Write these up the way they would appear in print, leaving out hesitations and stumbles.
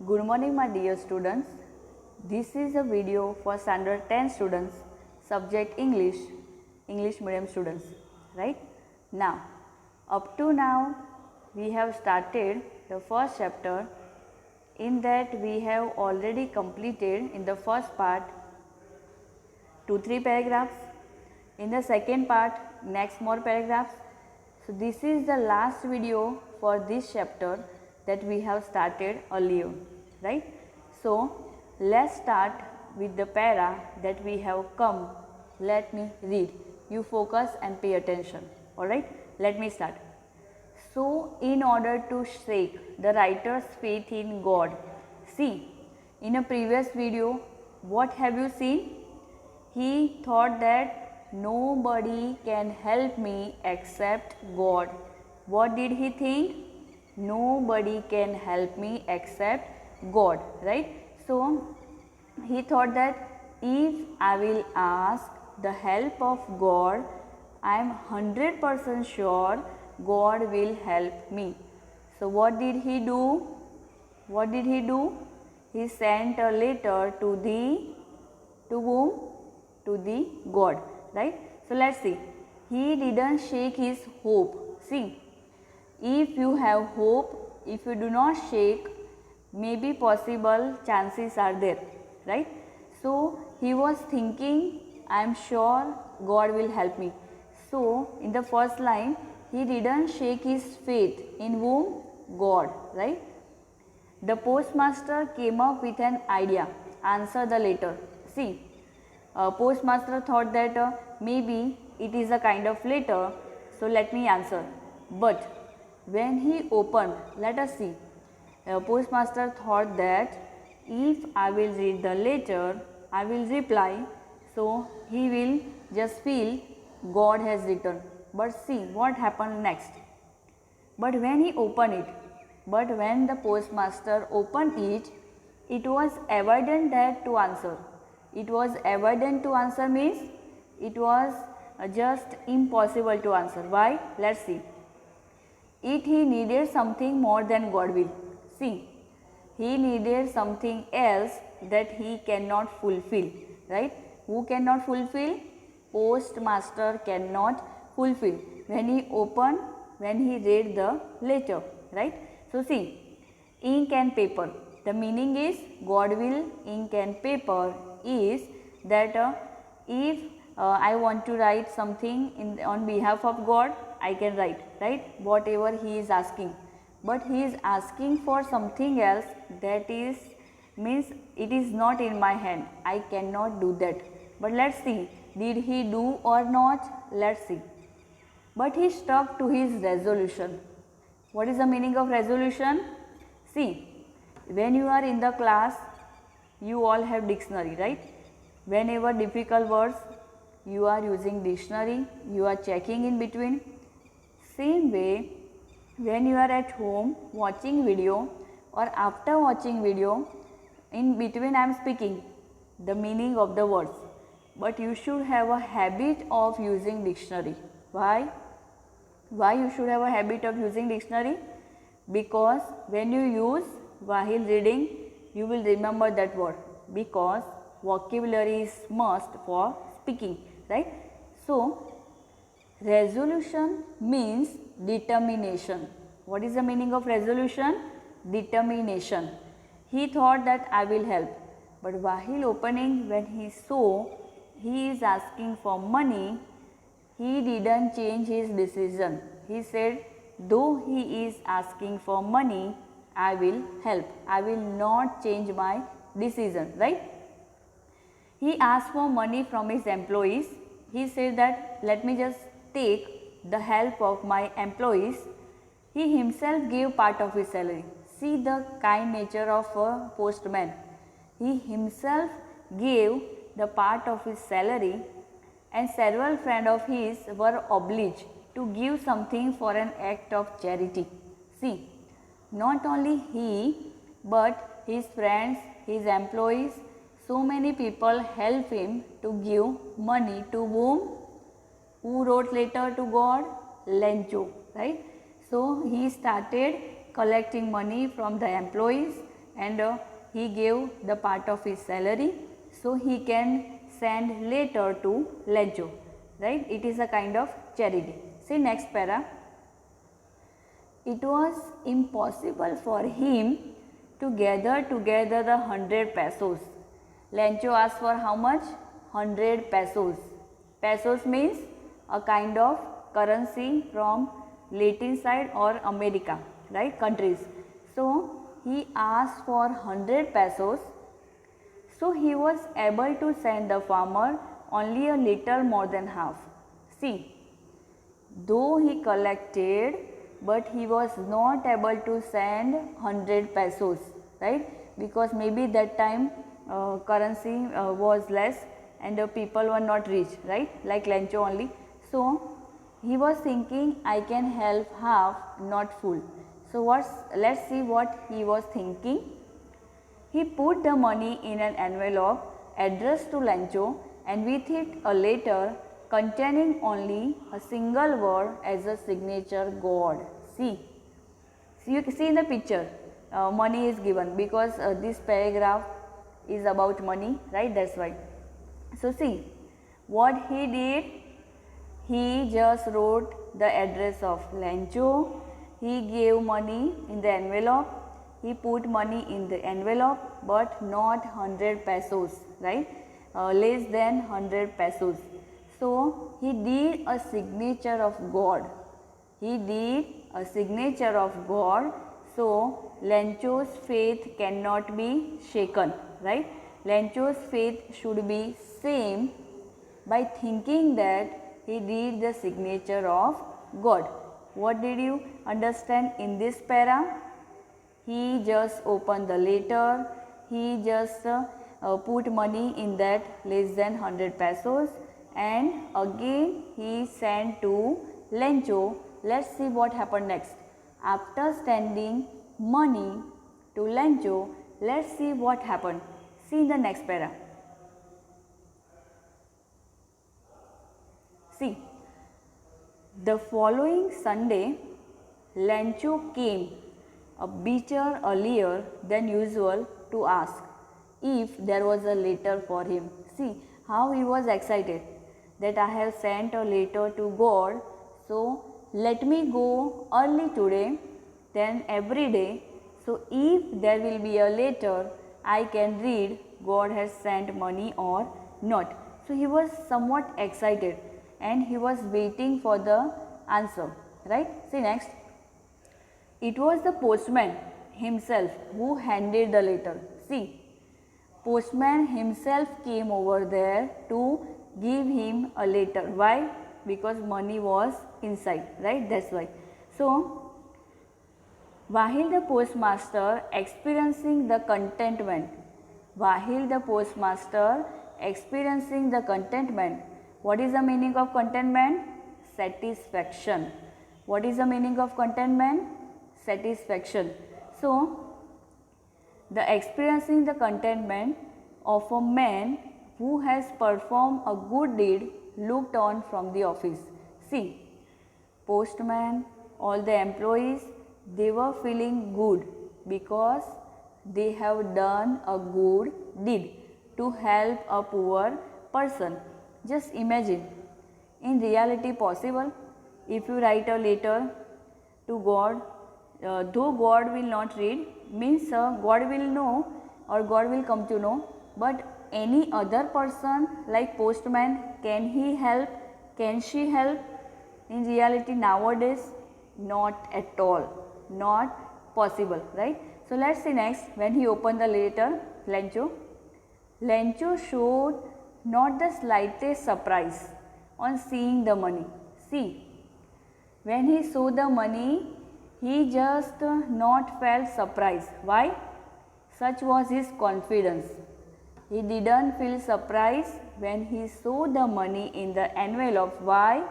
Good morning my dear students. This is a video for standard 10 students, subject English medium students, right? Now, up to now we have started the first chapter. In that we have already completed in the first part 2-3 paragraphs. In the second part next more paragraphs. So this is the last video for this chapter that we have started earlier, right? So let's start with the para that we have come. Let me read. You focus and pay attention. Alright, let me start. So in order to shake the writer's faith in God. See, in a previous video, what have you seen? He thought that nobody can help me except God. What did he think? Nobody can help me except God, right? So he thought that if I will ask the help of God, I am 100% sure God will help me. So what did he do? What did he do? He sent a letter to whom? To the God, right? So let's see. He didn't shake his hope. See, if you have hope, if you do not shake, maybe possible chances are there, right? So he was thinking, I am sure God will help me. So in the first line, he didn't shake his faith in whom? God, right? The postmaster came up with an idea. Answer the letter. See, postmaster thought that maybe it is a kind of letter, so let me answer. But when he opened, let us see. Postmaster thought that if I will read the letter, I will reply, so he will just feel God has written. But see what happened next. But when he opened it, but when the postmaster opened it, it was evident that to answer. It was evident to answer means it was just impossible to answer. Why? Let's see. He needed something more than God will. See, he needed something else that he cannot fulfill, right? Who cannot fulfill? Postmaster cannot fulfill. When he opened, when he read the letter, right? So see, ink and paper. The meaning is God will, ink and paper is that if I want to write something on behalf of God, I can write, right? Whatever he is asking. But he is asking for something else that is means it is not in my hand. I cannot do that. But let's see, did he do or not? Let's see. But he stuck to his resolution. What is the meaning of resolution? See, when you are in the class, you all have dictionary, right? Whenever difficult words, you are using dictionary, you are checking in between. Same way, when you are at home watching video or after watching video, in between I am speaking the meaning of the words. But you should have a habit of using dictionary. Why? Why you should have a habit of using dictionary? Because when you use while reading, you will remember that word, because vocabulary is must for speaking, right? So resolution means determination. What is the meaning of resolution? Determination. He thought that I will help, but while opening, when he saw he is asking for money, he didn't change his decision. He said, though he is asking for money, I will help. I will not change my decision, right? He asked for money from his employees. He said that let me just take the help of my employees. He himself gave part of his salary. See the kind nature of a postman. He himself gave the part of his salary, and several friends of his were obliged to give something for an act of charity. See, not only he, but his friends, his employees, so many people help him to give money to whom? Who wrote letter to God? Lencho, right? So he started collecting money from the employees and he gave the part of his salary so he can send later to Lencho, right? It is a kind of charity. See next para. It was impossible for him to gather together the 100 pesos. Lencho asked for how much? 100 pesos. Pesos means a kind of currency from Latin side or America, right, countries. So he asked for 100 pesos. So he was able to send the farmer only a little more than half. See, though he collected, but he was not able to send 100 pesos, right, because maybe that time currency was less and people were not rich, right, like Lencho only. So he was thinking, I can help half, not full. So let's see what he was thinking. He put the money in an envelope addressed to Lencho and with it a letter containing only a single word as a signature, God. See you can see in the picture, money is given because this paragraph is about money, right, that's why. So see what he did, he just wrote the address of Lencho, he gave money in the envelope, he put money in the envelope but not 100 pesos, right, less than 100 pesos. So he did a signature of God, he did a signature of God. So Lencho's faith cannot be shaken, right, Lencho's faith should be same by thinking that he did the signature of God. What did you understand in this para? He just opened the letter, he just put money in that less than 100 pesos and again he sent to Lencho. Let's see what happened next. After sending money to Lencho, let's see what happened. See in the next para. See, the following Sunday, Lencho came a bit earlier than usual to ask if there was a letter for him. See how he was excited that I have sent a letter to God, so let me go early today, then every day. So if there will be a letter, I can read God has sent money or not. So he was somewhat excited and he was waiting for the answer, right. See next. It was the postman himself who handed the letter. See, postman himself came over there to give him a letter. Why? Because money was inside, right, that's why. So while the postmaster experiencing the contentment, what is the meaning of contentment? Satisfaction. What is the meaning of contentment? Satisfaction. So the experiencing the contentment of a man who has performed a good deed looked on from the office. See, postman, all the employees, they were feeling good because they have done a good deed to help a poor person. Just imagine, in reality possible, if you write a letter to God, though God will not read, means God will know or God will come to know, but any other person like postman, can he help, can she help? In reality nowadays, not at all, not possible, right. So let's see next. When he opened the letter, Lencho showed not the slightest surprise on seeing the money. See, when he saw the money, he just not felt surprise. Why? Such was his confidence. He didn't feel surprise when he saw the money in the envelope. Why?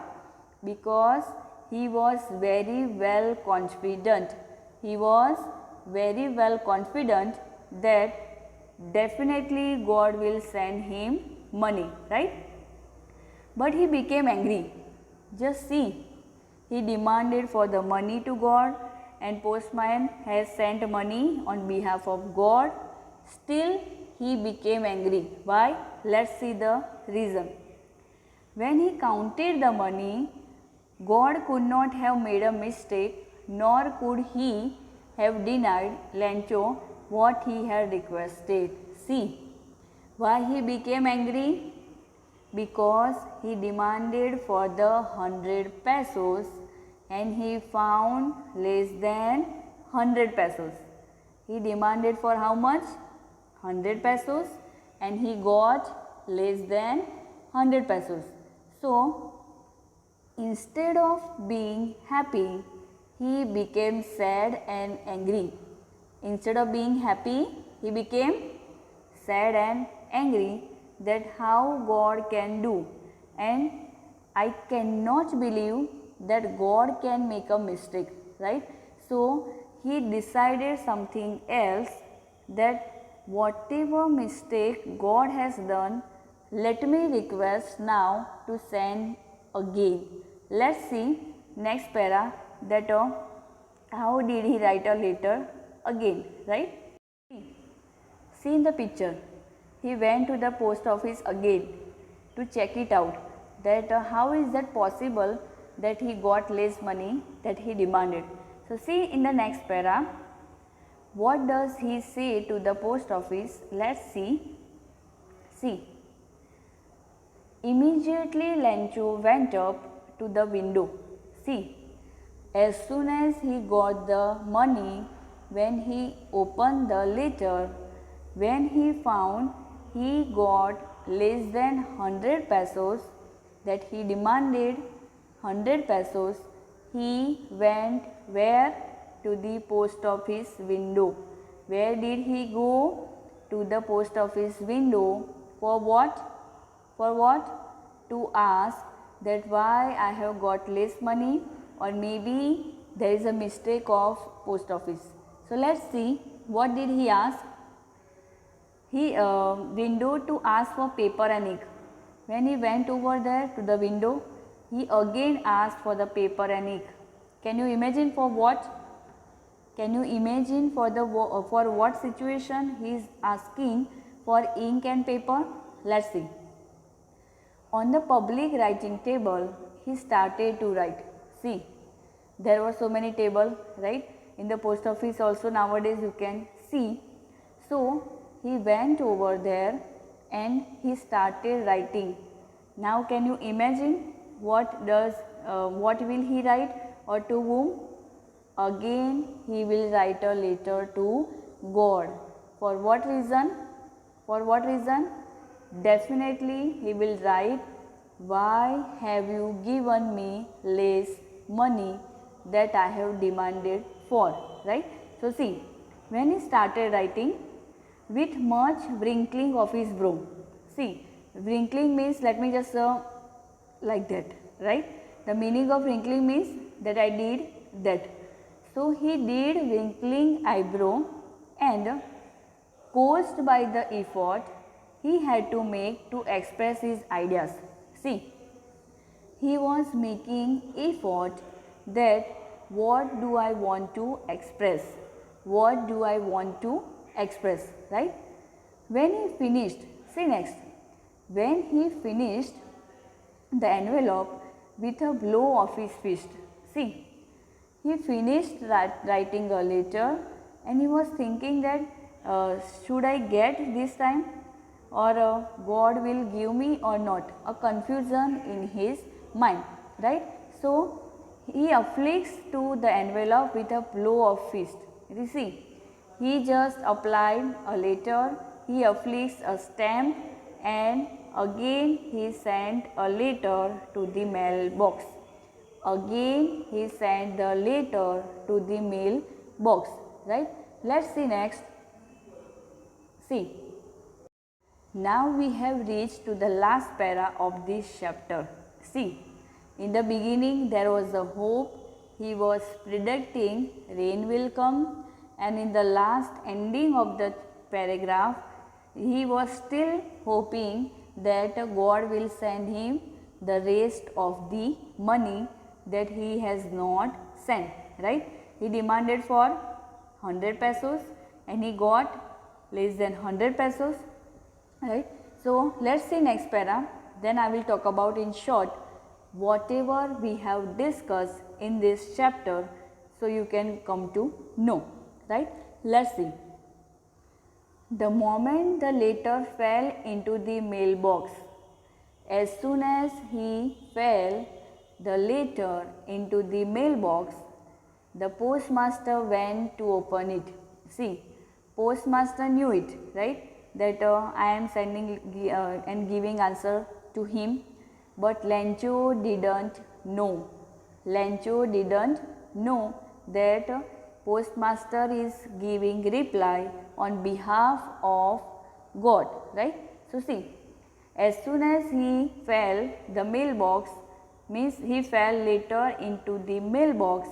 Because he was very well confident. He was very well confident that definitely God will send him money, right? But he became angry. Just see, he demanded for the money to God and postman has sent money on behalf of God. Still he became angry. Why? Let's see the reason. When he counted the money, God could not have made a mistake, nor could he have denied Lencho what he had requested. See, why he became angry? Because he demanded for the 100 pesos and he found less than 100 pesos. He demanded for how much? 100 pesos and he got less than 100 pesos. So, instead of being happy, he became sad and angry. Instead of being happy, he became sad and angry that how God can do. And I cannot believe that God can make a mistake, right? So, he decided something else, that whatever mistake God has done, let me request now to send again. Let's see next para, that how did he write a letter again, right? See in the picture, he went to the post office again to check it out, that how is that possible that he got less money that he demanded. So, see in the next para, what does he say to the post office? Let's see. See. Immediately Lencho went up to the window. See, as soon as he got the money, when he opened the letter, when he found he got less than 100 pesos that he demanded, 100 pesos, he went where? To the post office window. Where did he go? To the post office window. For what? For what? To ask that why I have got less money, or maybe there is a mistake of post office. So, let's see what did he ask. He window to ask for paper and ink. When he went over there to the window, he again asked for the paper and ink. Can you imagine for what? Can you imagine for what situation he is asking for ink and paper? Let's see. On the public writing table, he started to write. See, there were so many tables, right? In the post office also nowadays you can see. So, he went over there and he started writing. Now, can you imagine what will he write, or to whom? Again, he will write a letter to God. For what reason? For what reason? Definitely he will write, why have you given me less money that I have demanded for, right? So, see, when he started writing, with much wrinkling of his brow. See, wrinkling means, let me just like that, right? The meaning of wrinkling means that I did that. So, he did wrinkling eyebrow, and caused by the effort he had to make to express his ideas. See, he was making effort that what do I want to express? What do I want to express, right? When he finished, see next, when he finished the envelope with a blow of his fist, see, he finished writing a letter and he was thinking that should I get this time, or God will give me or not, a confusion in his mind, right? So, he afflicts to the envelope with a blow of fist. You see, he just applied a letter, he afflicts a stamp, and again he sent a letter to the mailbox. Again he sent the letter to the mailbox, right? Let's see next. See, now we have reached to the last para of this chapter. See, in the beginning there was a hope, he was predicting rain will come, and in the last ending of the paragraph he was still hoping that God will send him the rest of the money that he has not sent, right? he demanded for 100 pesos and he got less than 100 pesos, right. So, let us see next para, then I will talk about in short whatever we have discussed in this chapter, so you can come to know, right. Let us see. The moment the letter fell into the mailbox, as soon as he fell the letter into the mailbox, the postmaster went to open it. See, postmaster knew it, right, that I am sending and giving answer to him, but Lencho didn't know. Lencho didn't know that postmaster is giving reply on behalf of God, right. So, see, as soon as he fell the mailbox, means he fell later into the mailbox,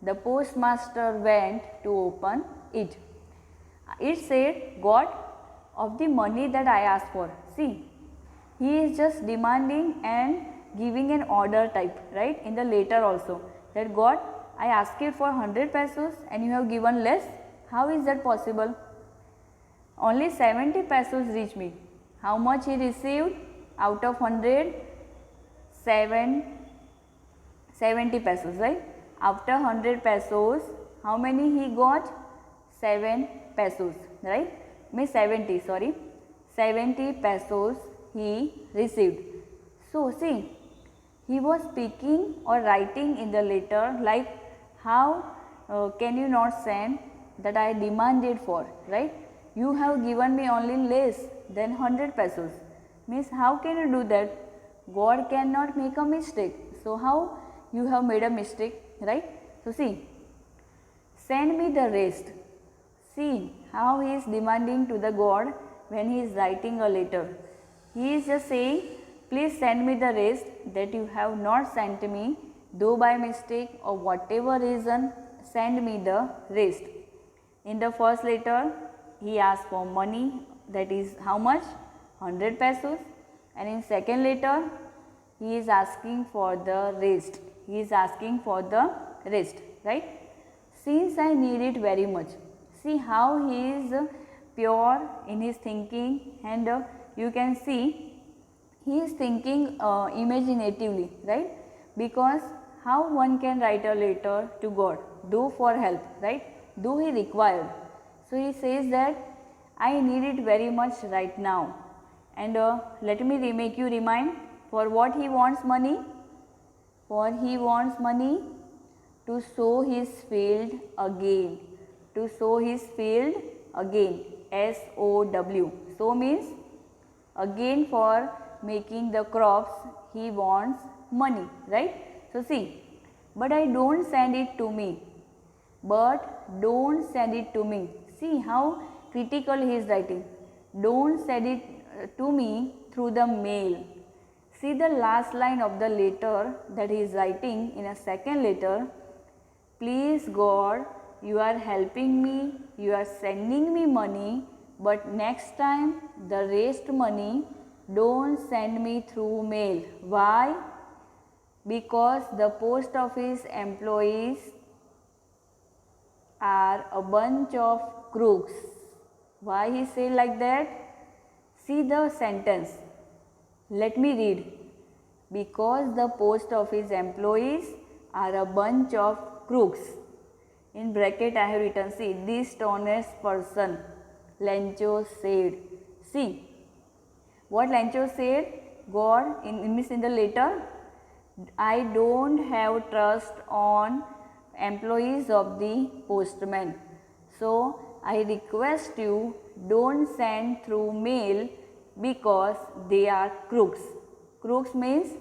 the postmaster went to open it. It said, God, of the money that I asked for. See, he is just demanding and giving an order type, right, in the letter also, that God, I asked it for 100 pesos and you have given less. How is that possible? Only 70 pesos reached me. How much he received out of 100? 70 pesos, right. After 100 pesos, how many he got? 7 pesos, right. Means 70, sorry, 70 pesos he received. So, see, he was speaking or writing in the letter like, how can you not send that I demanded for, right. You have given me only less than 100 pesos, means how can you do that? God cannot make a mistake. So, how you have made a mistake, right. So, see, send me the rest. See how he is demanding to the God when he is writing a letter. He is just saying, please send me the rest that you have not sent me, though by mistake or whatever reason, send me the rest. In the first letter, he asked for money, that is how much? 100 pesos. And in second letter, he is asking for the rest. He is asking for the rest, right. Since I need it very much. See how he is pure in his thinking, and you can see he is thinking imaginatively, right, because how one can write a letter to God, though for help, right, though he required. So, he says that I need it very much right now, and let me make you remind, for what he wants money? For he wants money to sow his field again, to sow his field again, SOW. So, means again for making the crops he wants money, right. So, see, but I don't send it to me, but don't send it to me. See how critical he is writing, don't send it to me through the mail. See the last line of the letter that he is writing in a second letter, please God, you are helping me, you are sending me money, but next time the rest money don't send me through mail. Why? Because the post office employees are a bunch of crooks. Why he say like that? See the sentence. Let me read. Because the post office employees are a bunch of crooks. In bracket I have written, see, dishonest person, Lencho said. See, what Lencho said? God, in the letter, I don't have trust on employees of the postman. So, I request you, don't send through mail because they are crooks. Crooks means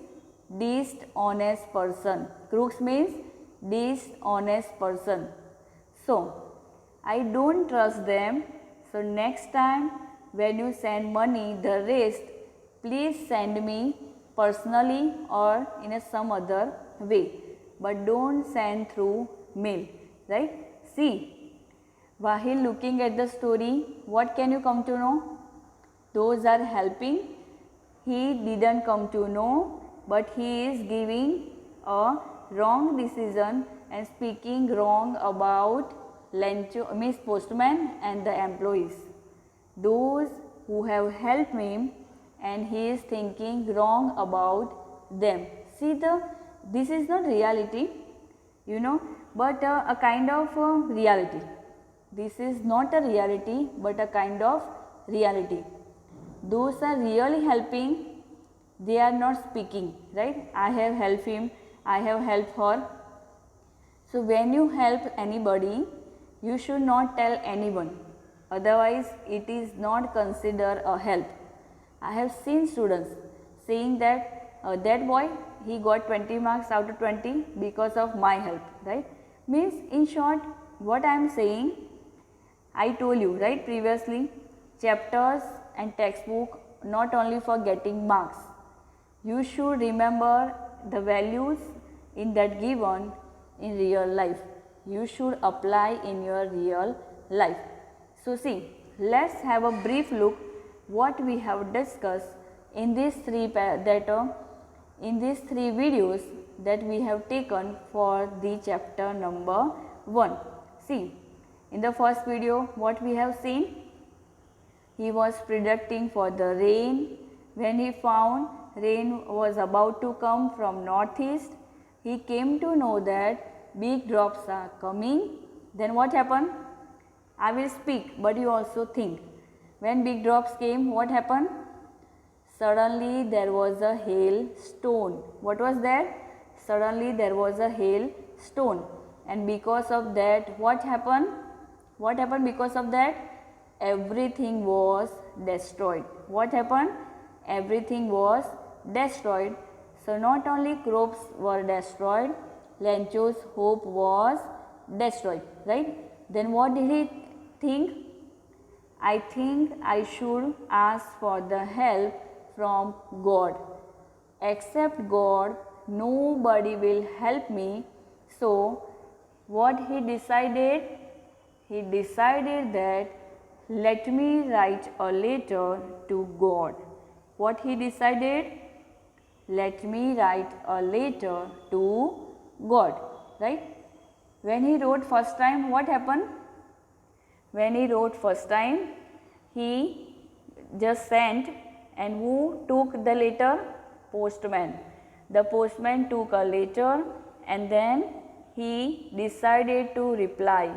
dishonest person. Crooks means dishonest person. So, I don't trust them. So, next time when you send money, the rest, please send me personally or in some other way, but don't send through mail, right. See, while looking at the story, what can you come to know? Those are helping. He didn't come to know, but he is giving a wrong decision and speaking wrong about Lencho, means postman and the employees. Those who have helped me, and he is thinking wrong about them. See, this is not reality, but a kind of reality. This is not a reality, but a kind of reality. Those are really helping, they are not speaking, right? I have helped him, I have helped her. So when you help anybody, you should not tell anyone, otherwise it is not considered a help. I have seen students saying that that boy, he got 20 marks out of 20 because of my help, right? Means, in short, what I am saying, I told you, right, previously, chapters and textbook not only for getting marks. You should remember the values in that given in real life. You should apply in your real life. So see, let's have a brief look what we have discussed in these three videos that we have taken for the chapter number 1. See, in the first video what we have seen, he was predicting for the rain. When he found rain was about to come from northeast, he came to know that big drops are coming. Then what happened? I will speak, but you also think. When big drops came, what happened? Suddenly there was a hailstone. What was there? Suddenly there was a hailstone. And because of that, what happened? What happened because of that? Everything was destroyed. What happened? Everything was destroyed. So not only crops were destroyed, Lencho's hope was destroyed, right? Then what did he think? I think I should ask for the help from God. Except God, nobody will help me. So what he decided? He decided that let me write a letter to God. What he decided? Let me write a letter to God, right? When he wrote first time, what happened? When he wrote first time, he just sent, and who took the letter? Postman. The postman took a letter and then he decided to reply.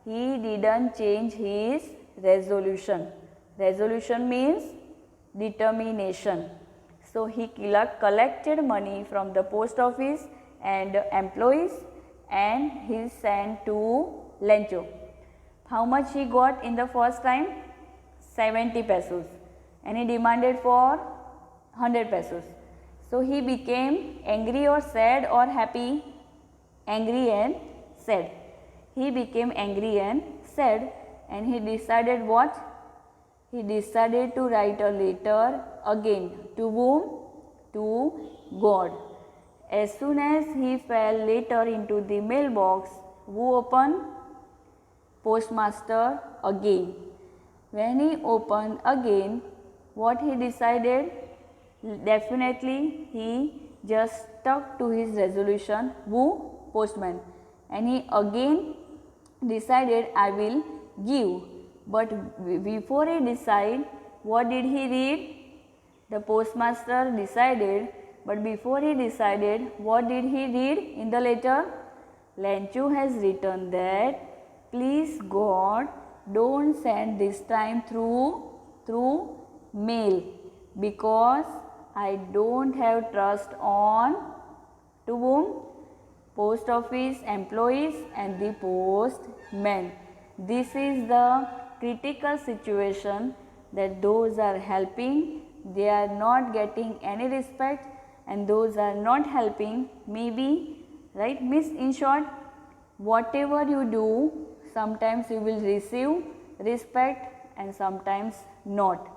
He didn't change his resolution. Resolution means determination. So he collected money from the post office and employees and he sent to Lencho. How much he got in the first time? 70 pesos, and he demanded for 100 pesos. So he became angry or sad or happy? Angry and sad. He became angry and sad, and he decided what? He decided to write a letter again. To whom? To God. As soon as he fell letter into the mailbox, who opened? Postmaster again. When he opened again, what he decided? Definitely he just stuck to his resolution. Who? Postman. And he again decided, I will give. But before he decided, what did he read? The postmaster decided, but before he decided, what did he read in the letter? Lencho has written that, please God, don't send this time through mail, because I don't have trust on, to whom? Post office employees and the postman. This is the critical situation, that those are helping, they are not getting any respect, and those are not helping, maybe, right? Means, in short, whatever you do, sometimes you will receive respect and sometimes not.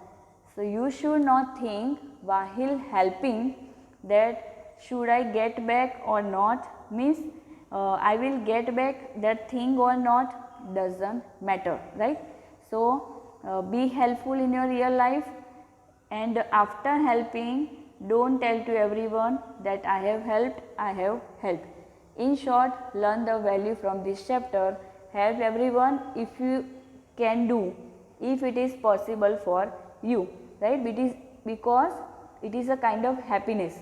So you should not think while helping that should I get back or not, means I will get back that thing or not, doesn't matter, right? So be helpful in your real life, and after helping, don't tell to everyone that I have helped, I have helped. In short, learn the value from this chapter. Help everyone if you can do, if it is possible for you, right? Because it is a kind of happiness.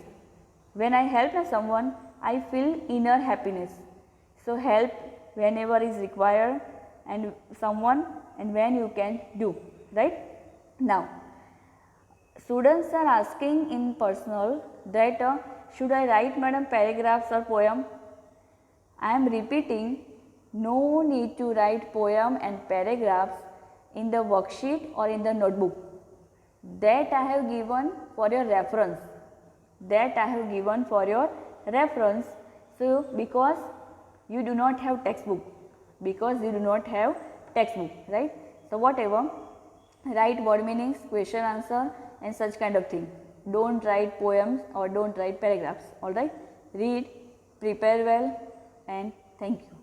When I help someone, I feel inner happiness. So help whenever is required and someone and when you can do, right? Now, students are asking in personal that should I write madam paragraphs or poem? I am repeating, no need to write poem and paragraphs in the worksheet or in the notebook. That I have given for your reference. So, because you do not have textbook, right? So, whatever, write word meanings, question answer and such kind of thing. Don't write poems or don't write paragraphs, alright. Read, prepare well and thank you.